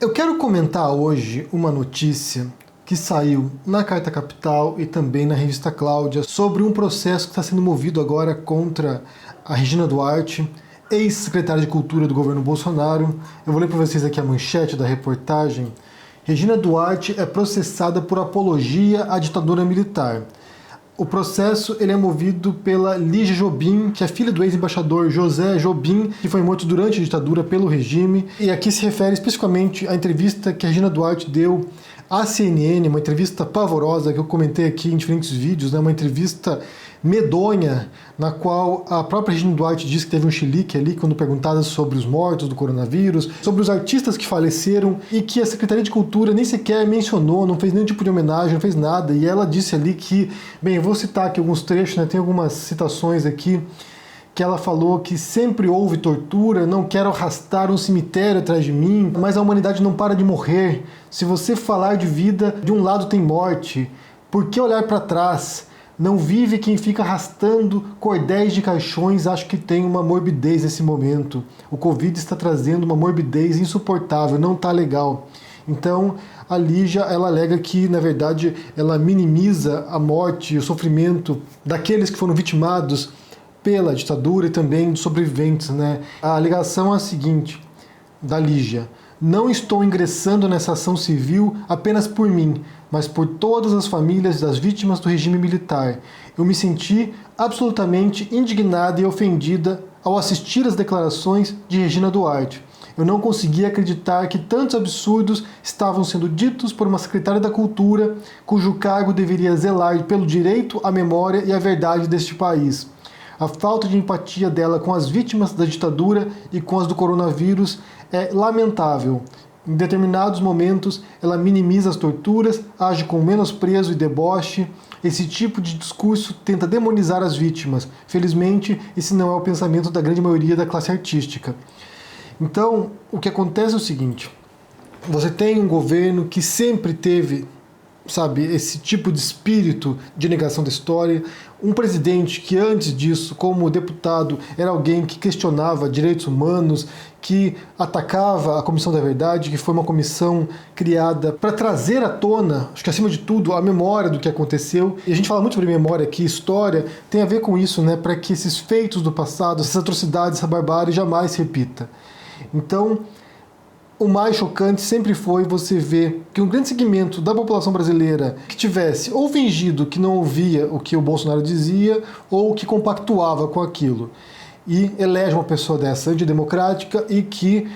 Eu quero comentar hoje uma notícia que saiu na Carta Capital e também na revista Cláudia sobre um processo que está sendo movido agora contra a Regina Duarte, ex-secretária de Cultura do governo Bolsonaro. Eu vou ler para vocês aqui a manchete da reportagem. Regina Duarte é processada por apologia à ditadura militar. O processo ele é movido pela Lígia Jobim, que é filha do ex-embaixador José Jobim, que foi morto durante a ditadura pelo regime. E aqui se refere especificamente à entrevista que a Regina Duarte deu à CNN, uma entrevista pavorosa que eu comentei aqui em diferentes vídeos, né? Uma entrevista medonha, na qual a própria Regina Duarte disse que teve um chilique ali quando perguntada sobre os mortos do coronavírus, sobre os artistas que faleceram e que a Secretaria de Cultura nem sequer mencionou, não fez nenhum tipo de homenagem, não fez nada. E ela disse ali que, bem, eu vou citar aqui alguns trechos, né? Tem algumas citações aqui, que ela falou que sempre houve tortura, não quero arrastar um cemitério atrás de mim, mas a humanidade não para de morrer. Se você falar de vida, de um lado tem morte. Por que olhar para trás? Não vive quem fica arrastando cordéis de caixões, acho que tem uma morbidez nesse momento. O Covid está trazendo uma morbidez insuportável, não está legal. Então, a Lígia, ela alega que, na verdade, ela minimiza a morte e o sofrimento daqueles que foram vitimados pela ditadura e também dos sobreviventes, né? A alegação é a seguinte, da Lígia: não estou ingressando nessa ação civil apenas por mim, mas por todas as famílias das vítimas do regime militar. Eu me senti absolutamente indignada e ofendida ao assistir às declarações de Regina Duarte. Eu não conseguia acreditar que tantos absurdos estavam sendo ditos por uma secretária da Cultura, cujo cargo deveria zelar pelo direito à memória e à verdade deste país. A falta de empatia dela com as vítimas da ditadura e com as do coronavírus é lamentável. Em determinados momentos, ela minimiza as torturas, age com menosprezo e deboche. Esse tipo de discurso tenta demonizar as vítimas. Felizmente, esse não é o pensamento da grande maioria da classe artística. Então, o que acontece é o seguinte: você tem um governo que sempre teve, sabe, esse tipo de espírito de negação da história, um presidente que antes disso, como deputado, era alguém que questionava direitos humanos, que atacava a Comissão da Verdade, que foi uma comissão criada para trazer à tona, acho que acima de tudo, a memória do que aconteceu. E a gente fala muito sobre memória aqui, história tem a ver com isso, né, para que esses feitos do passado, essas atrocidades, essa barbárie jamais se repita. Então, o mais chocante sempre foi você ver que um grande segmento da população brasileira que tivesse ou fingido que não ouvia o que o Bolsonaro dizia ou que compactuava com aquilo, e elege uma pessoa dessa antidemocrática e que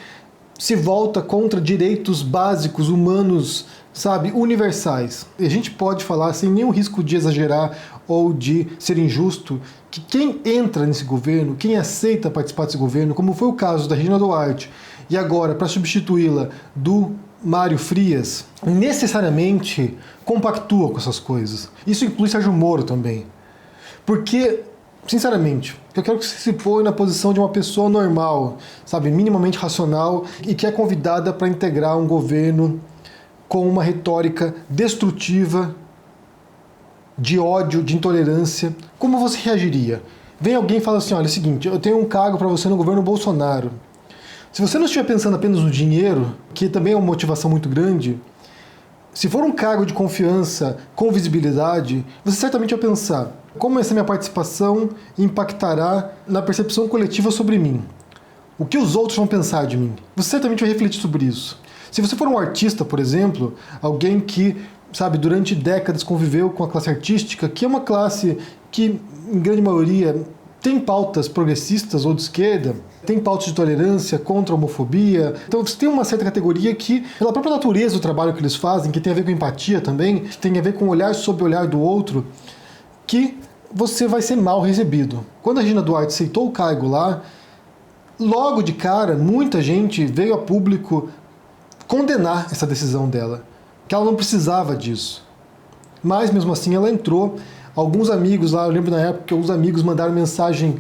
se volta contra direitos básicos, humanos, sabe, universais. E a gente pode falar sem nenhum risco de exagerar ou de ser injusto que quem entra nesse governo, quem aceita participar desse governo, como foi o caso da Regina Duarte, e agora, para substituí-la, do Mário Frias, necessariamente compactua com essas coisas. Isso inclui Sérgio Moro também. Porque, sinceramente, eu quero que você se põe na posição de uma pessoa normal, sabe, minimamente racional, e que é convidada para integrar um governo com uma retórica destrutiva, de ódio, de intolerância. Como você reagiria? Vem alguém e fala assim: olha, é o seguinte, eu tenho um cargo para você no governo Bolsonaro. Se você não estiver pensando apenas no dinheiro, que também é uma motivação muito grande, se for um cargo de confiança com visibilidade, você certamente vai pensar: como essa minha participação impactará na percepção coletiva sobre mim? O que os outros vão pensar de mim? Você certamente vai refletir sobre isso. Se você for um artista, por exemplo, alguém que, sabe, durante décadas conviveu com a classe artística, que é uma classe que, em grande maioria, tem pautas progressistas ou de esquerda, tem pautas de tolerância contra a homofobia. Então você tem uma certa categoria que, pela própria natureza do trabalho que eles fazem, que tem a ver com empatia também, que tem a ver com olhar sobre o olhar do outro, que você vai ser mal recebido. Quando a Regina Duarte aceitou o cargo lá, logo de cara, muita gente veio a público condenar essa decisão dela, que ela não precisava disso. Mas mesmo assim ela entrou. Alguns amigos lá, eu lembro na época que alguns amigos mandaram mensagem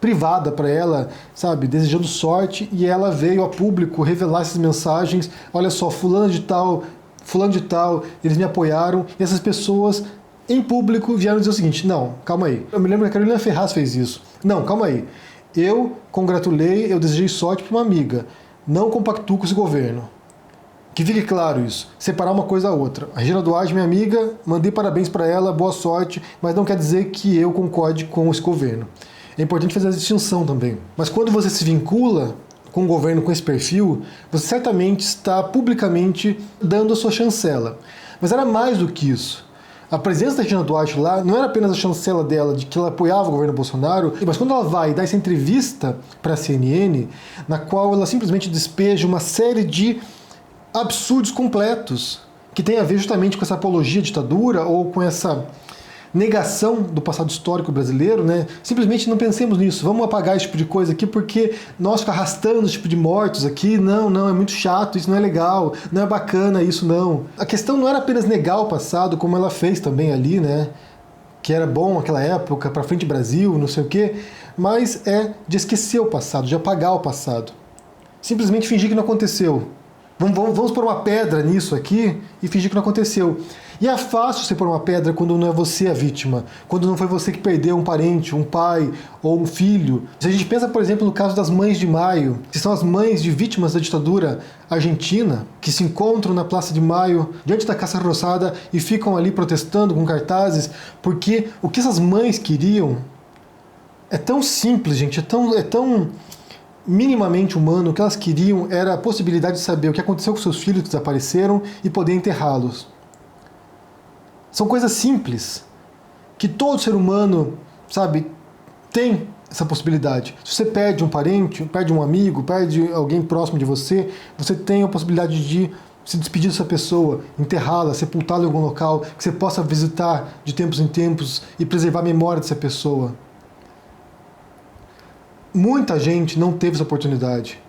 privada para ela, sabe, desejando sorte, e ela veio a público revelar essas mensagens: olha só, fulano de tal, eles me apoiaram. E essas pessoas em público vieram dizer o seguinte: não, calma aí. Eu me lembro que a Carolina Ferraz fez isso. Não, calma aí. Eu congratulei, eu desejei sorte para uma amiga. Não compactuo com esse governo. Que fique claro isso, separar uma coisa da outra. A Regina Duarte, minha amiga, mandei parabéns para ela, boa sorte, mas não quer dizer que eu concorde com esse governo. É importante fazer a distinção também. Mas quando você se vincula com um governo com esse perfil, você certamente está publicamente dando a sua chancela. Mas era mais do que isso. A presença da Regina Duarte lá não era apenas a chancela dela de que ela apoiava o governo Bolsonaro, mas quando ela vai dar essa entrevista para a CNN, na qual ela simplesmente despeja uma série de absurdos completos, que tem a ver justamente com essa apologia à ditadura ou com essa negação do passado histórico brasileiro, né? Simplesmente não pensemos nisso, vamos apagar esse tipo de coisa aqui porque nós ficamos arrastando esse tipo de mortos aqui, não, é muito chato, isso não é legal, não é bacana isso não. A questão não era apenas negar o passado, como ela fez também ali, né? Que era bom aquela época, pra frente Brasil, não sei o quê, mas é de esquecer o passado, de apagar o passado. Simplesmente fingir que não aconteceu. Vamos pôr uma pedra nisso aqui e fingir que não aconteceu. E é fácil você pôr uma pedra quando não é você a vítima, quando não foi você que perdeu um parente, um pai ou um filho. Se a gente pensa, por exemplo, no caso das Mães de Maio, que são as mães de vítimas da ditadura argentina, que se encontram na Praça de Maio, diante da Casa Rosada, e ficam ali protestando com cartazes, porque o que essas mães queriam é tão simples, gente, é tão minimamente humano. O que elas queriam era a possibilidade de saber o que aconteceu com seus filhos que desapareceram e poder enterrá-los. São coisas simples, que todo ser humano, sabe, tem essa possibilidade. Se você perde um parente, perde um amigo, perde alguém próximo de você, você tem a possibilidade de se despedir dessa pessoa, enterrá-la, sepultá-la em algum local, que você possa visitar de tempos em tempos e preservar a memória dessa pessoa. Muita gente não teve essa oportunidade.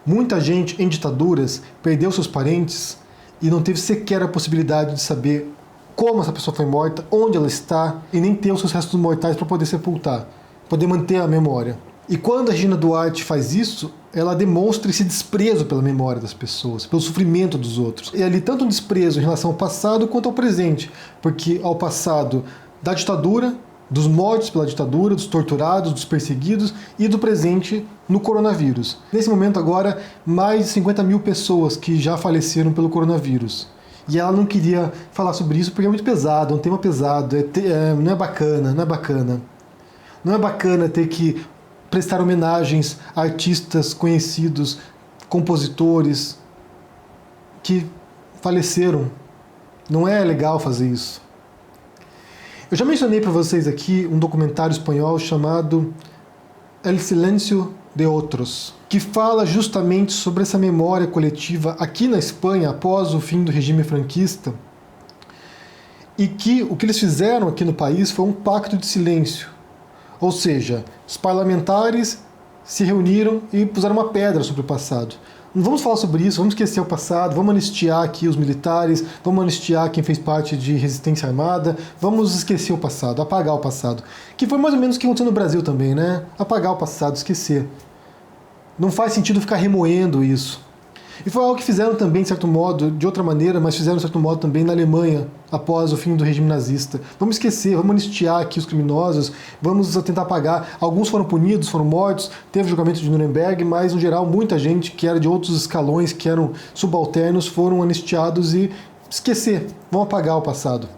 Muita gente em ditaduras perdeu seus parentes e não teve sequer a possibilidade de saber como essa pessoa foi morta, onde ela está, e nem ter os seus restos mortais para poder sepultar, poder manter a memória. E quando a Regina Duarte faz isso, ela demonstra esse desprezo pela memória das pessoas, pelo sofrimento dos outros. E ali tanto um desprezo em relação ao passado quanto ao presente, porque ao passado da ditadura, dos mortos pela ditadura, dos torturados, dos perseguidos, e do presente no coronavírus. Nesse momento agora, mais de 50 mil pessoas que já faleceram pelo coronavírus. E ela não queria falar sobre isso porque é muito pesado, é um tema pesado, não é bacana, não é bacana. Não é bacana ter que prestar homenagens a artistas conhecidos, compositores que faleceram. Não é legal fazer isso. Eu já mencionei para vocês aqui um documentário espanhol chamado El Silencio de Otros, que fala justamente sobre essa memória coletiva aqui na Espanha após o fim do regime franquista, e que o que eles fizeram aqui no país foi um pacto de silêncio. Ou seja, os parlamentares se reuniram e puseram uma pedra sobre o passado. Não vamos falar sobre isso, vamos esquecer o passado, vamos anistiar aqui os militares, vamos anistiar quem fez parte de resistência armada, vamos esquecer o passado, apagar o passado. Que foi mais ou menos o que aconteceu no Brasil também, né? Apagar o passado, esquecer. Não faz sentido ficar remoendo isso. E foi algo que fizeram também, de certo modo, de outra maneira, mas fizeram de certo modo também na Alemanha, após o fim do regime nazista. Vamos esquecer, vamos anistiar aqui os criminosos, vamos tentar apagar. Alguns foram punidos, foram mortos, teve o julgamento de Nuremberg, mas, no geral, muita gente que era de outros escalões, que eram subalternos, foram anistiados e esquecer, vão apagar o passado.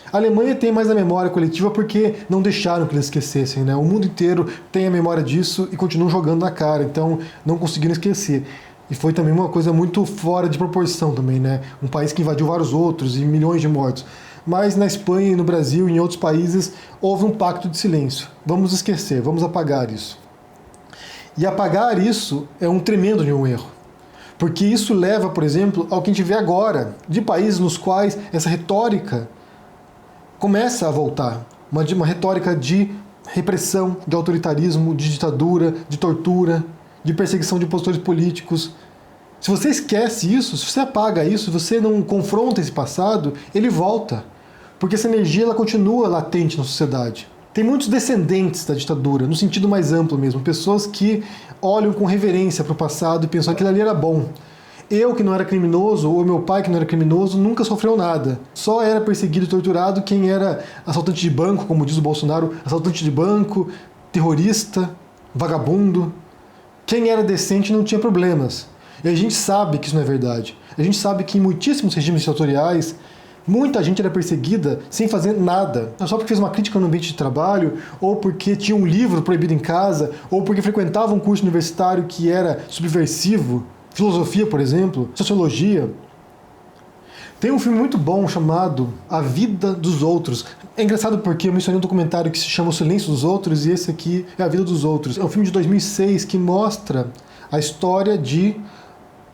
A Alemanha tem mais a memória coletiva porque não deixaram que eles esquecessem, né? O mundo inteiro tem a memória disso e continuam jogando na cara, então não conseguiram esquecer. E foi também uma coisa muito fora de proporção também, né? Um país que invadiu vários outros e milhões de mortos. Mas na Espanha, no Brasil e em outros países houve um pacto de silêncio. Vamos esquecer, vamos apagar isso. E apagar isso é um tremendo de um erro. Porque isso leva, por exemplo, ao que a gente vê agora, de países nos quais essa retórica começa a voltar. Uma retórica de repressão, de autoritarismo, de ditadura, de tortura, de perseguição de opositores políticos. Se você esquece isso, se você apaga isso, se você não confronta esse passado, ele volta. Porque essa energia ela continua latente na sociedade. Tem muitos descendentes da ditadura, no sentido mais amplo mesmo, pessoas que olham com reverência para o passado e pensam que aquilo ali era bom. Eu, que não era criminoso, ou meu pai, que não era criminoso, nunca sofreu nada. Só era perseguido e torturado quem era assaltante de banco, como diz o Bolsonaro, assaltante de banco, terrorista, vagabundo. Quem era decente não tinha problemas. E a gente sabe que isso não é verdade. A gente sabe que em muitíssimos regimes ditatoriais, muita gente era perseguida sem fazer nada. Só porque fez uma crítica no ambiente de trabalho, ou porque tinha um livro proibido em casa, ou porque frequentava um curso universitário que era subversivo. Filosofia, por exemplo, sociologia. Tem um filme muito bom chamado A Vida dos Outros. É engraçado porque eu mencionei um documentário que se chama O Silêncio dos Outros, e esse aqui é A Vida dos Outros. É um filme de 2006 que mostra a história de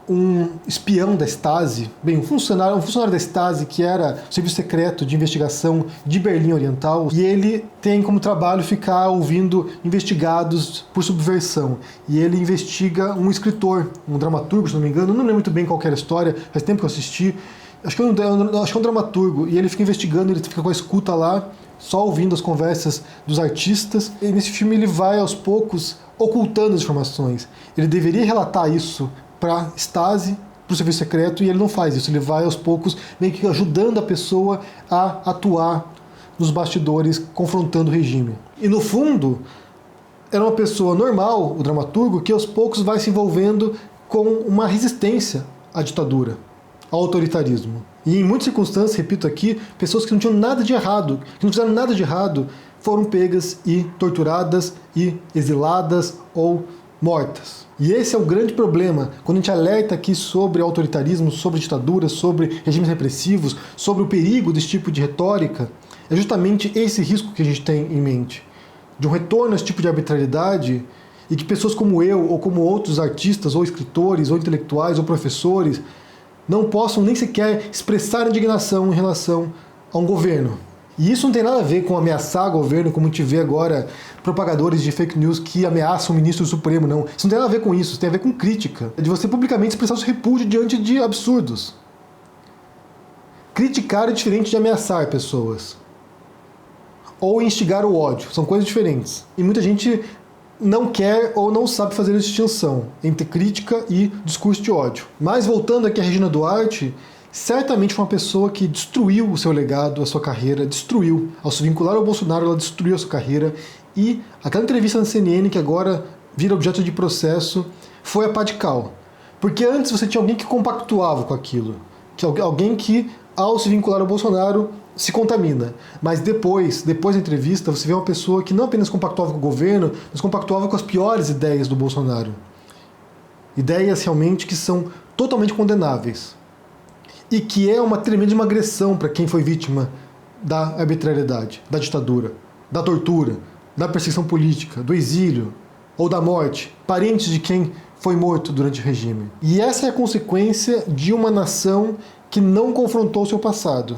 um espião da Stasi, um funcionário da Stasi que era serviço secreto de investigação de Berlim Oriental, e ele tem como trabalho ficar ouvindo investigados por subversão. E ele investiga um escritor, um dramaturgo, se não me engano, não lembro muito bem qual era a história, faz tempo que eu assisti, acho que é um dramaturgo, e ele fica investigando, ele fica com a escuta lá, só ouvindo as conversas dos artistas, e nesse filme ele vai aos poucos ocultando as informações. Ele deveria relatar isso para Stasi, para o serviço secreto, e ele não faz isso. Ele vai aos poucos meio que ajudando a pessoa a atuar nos bastidores, confrontando o regime. E no fundo, era uma pessoa normal, o dramaturgo, que aos poucos vai se envolvendo com uma resistência à ditadura, ao autoritarismo. E em muitas circunstâncias, repito aqui, pessoas que não tinham nada de errado, que não fizeram nada de errado, foram pegas e torturadas e exiladas ou mortas. E esse é o grande problema, quando a gente alerta aqui sobre autoritarismo, sobre ditadura, sobre regimes repressivos, sobre o perigo desse tipo de retórica, é justamente esse risco que a gente tem em mente, de um retorno a esse tipo de arbitrariedade, e que pessoas como eu, ou como outros artistas, ou escritores, ou intelectuais, ou professores, não possam nem sequer expressar indignação em relação a um governo. E isso não tem nada a ver com ameaçar o governo, como a gente vê agora propagadores de fake news que ameaçam o ministro do Supremo, não. Isso não tem nada a ver com isso tem a ver com crítica. É de você publicamente expressar o seu repúdio diante de absurdos. Criticar é diferente de ameaçar pessoas. Ou instigar o ódio. São coisas diferentes. E muita gente não quer ou não sabe fazer a distinção entre crítica e discurso de ódio. Mas voltando aqui a Regina Duarte, certamente foi uma pessoa que destruiu o seu legado, a sua carreira, destruiu. Ao se vincular ao Bolsonaro, ela destruiu a sua carreira. E aquela entrevista na CNN, que agora vira objeto de processo, foi a pá de cal. Porque antes você tinha alguém que compactuava com aquilo. Alguém que, ao se vincular ao Bolsonaro, se contamina. Mas depois da entrevista, você vê uma pessoa que não apenas compactuava com o governo, mas compactuava com as piores ideias do Bolsonaro. Ideias realmente que são totalmente condenáveis. E que é uma tremenda agressão para quem foi vítima da arbitrariedade, da ditadura, da tortura, da perseguição política, do exílio ou da morte, parentes de quem foi morto durante o regime. E essa é a consequência de uma nação que não confrontou o seu passado,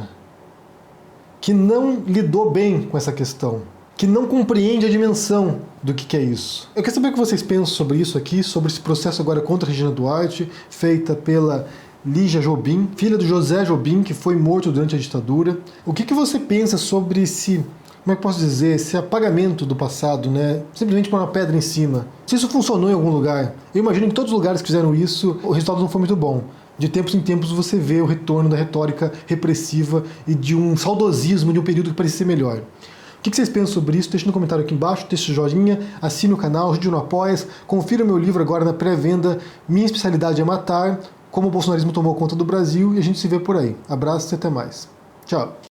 que não lidou bem com essa questão, que não compreende a dimensão do que é isso. Eu quero saber o que vocês pensam sobre isso aqui, sobre esse processo agora contra a Regina Duarte, feita pela Lígia Jobim, filha do José Jobim, que foi morto durante a ditadura. O que você pensa sobre esse, como é que posso dizer, esse apagamento do passado, né? Simplesmente pôr uma pedra em cima. Se isso funcionou em algum lugar, eu imagino que todos os lugares que fizeram isso, o resultado não foi muito bom. De tempos em tempos você vê o retorno da retórica repressiva e de um saudosismo de um período que parecia ser melhor. O que vocês pensam sobre isso? Deixe no comentário aqui embaixo, deixe o joinha, assine o canal, ajude no Apoia-se, confira o meu livro agora na pré-venda, Minha Especialidade é Matar, como o bolsonarismo tomou conta do Brasil, e a gente se vê por aí. Abraços e até mais. Tchau.